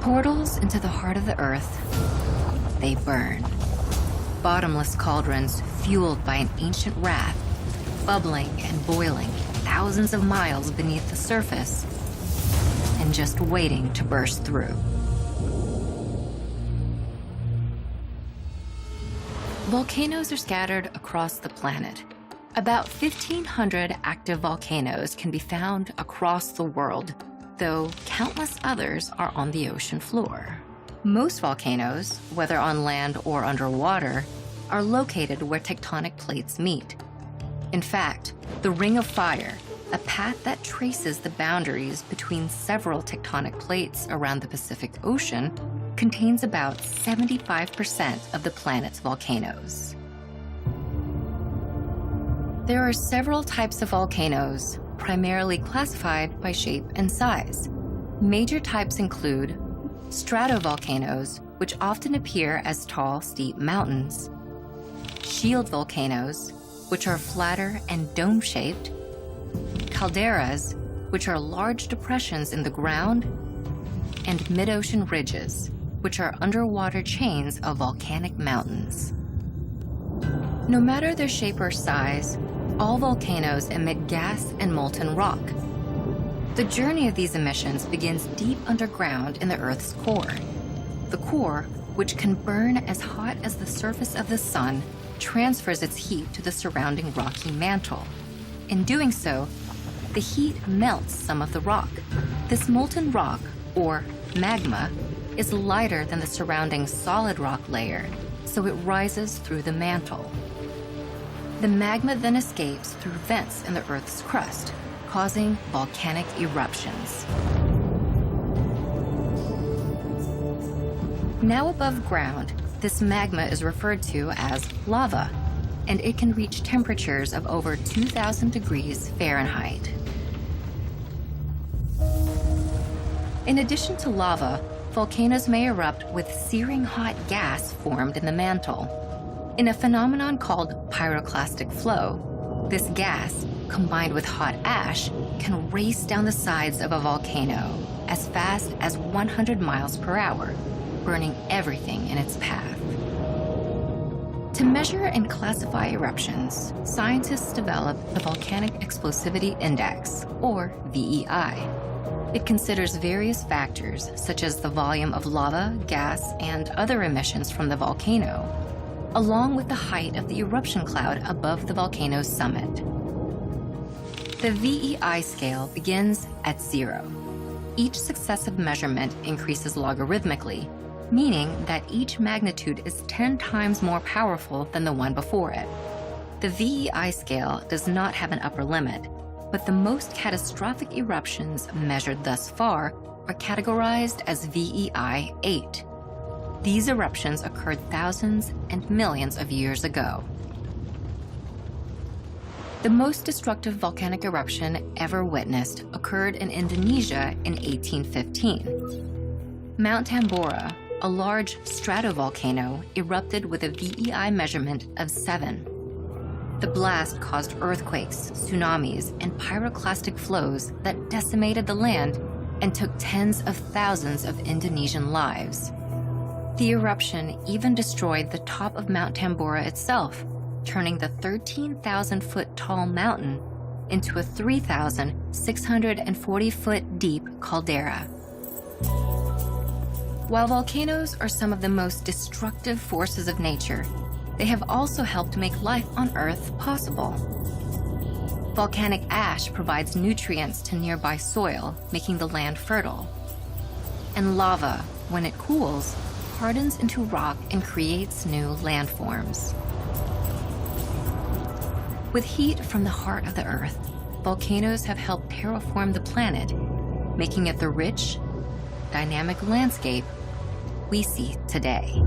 Portals into the heart of the Earth, they burn. Bottomless cauldrons fueled by an ancient wrath, bubbling and boiling thousands of miles beneath the surface and just waiting to burst through. Volcanoes are scattered across the planet. About 1,500 active volcanoes can be found across the world, though countless others are on the ocean floor. Most volcanoes, whether on land or underwater, are located where tectonic plates meet. In fact, the Ring of Fire, a path that traces the boundaries between several tectonic plates around the Pacific Ocean, contains about 75% of the planet's volcanoes. There are several types of volcanoes, primarily classified by shape and size. Major types include stratovolcanoes, which often appear as tall, steep mountains; shield volcanoes, which are flatter and dome-shaped; calderas, which are large depressions in the ground; and mid-ocean ridges, which are underwater chains of volcanic mountains. No matter their shape or size, all volcanoes emit gas and molten rock. The journey of these emissions begins deep underground in the Earth's core. The core, which can burn as hot as the surface of the sun, transfers its heat to the surrounding rocky mantle. In doing so, the heat melts some of the rock. This molten rock, or magma, is lighter than the surrounding solid rock layer, so it rises through the mantle. The magma then escapes through vents in the Earth's crust, causing volcanic eruptions. Now above ground, this magma is referred to as lava, and it can reach temperatures of over 2,000 degrees Fahrenheit. In addition to lava, volcanoes may erupt with searing hot gas formed in the mantle. In a phenomenon called pyroclastic flow, this gas, combined with hot ash, can race down the sides of a volcano as fast as 100 miles per hour, burning everything in its path. To measure and classify eruptions, scientists developed the Volcanic Explosivity Index, or VEI. It considers various factors, such as the volume of lava, gas, and other emissions from the volcano, along with the height of the eruption cloud above the volcano's summit. The VEI scale begins at 0. Each successive measurement increases logarithmically, meaning that each magnitude is 10 times more powerful than the one before it. The VEI scale does not have an upper limit, but the most catastrophic eruptions measured thus far are categorized as VEI 8. These eruptions occurred thousands and millions of years ago. The most destructive volcanic eruption ever witnessed occurred in Indonesia in 1815. Mount Tambora, a large stratovolcano, erupted with a VEI measurement of 7. The blast caused earthquakes, tsunamis, and pyroclastic flows that decimated the land and took tens of thousands of Indonesian lives. The eruption even destroyed the top of Mount Tambora itself, turning the 13,000-foot tall mountain into a 3,640-foot deep caldera. While volcanoes are some of the most destructive forces of nature, they have also helped make life on Earth possible. Volcanic ash provides nutrients to nearby soil, making the land fertile. And lava, when it cools, hardens into rock and creates new landforms. With heat from the heart of the Earth, volcanoes have helped terraform the planet, making it the rich, dynamic landscape we see today.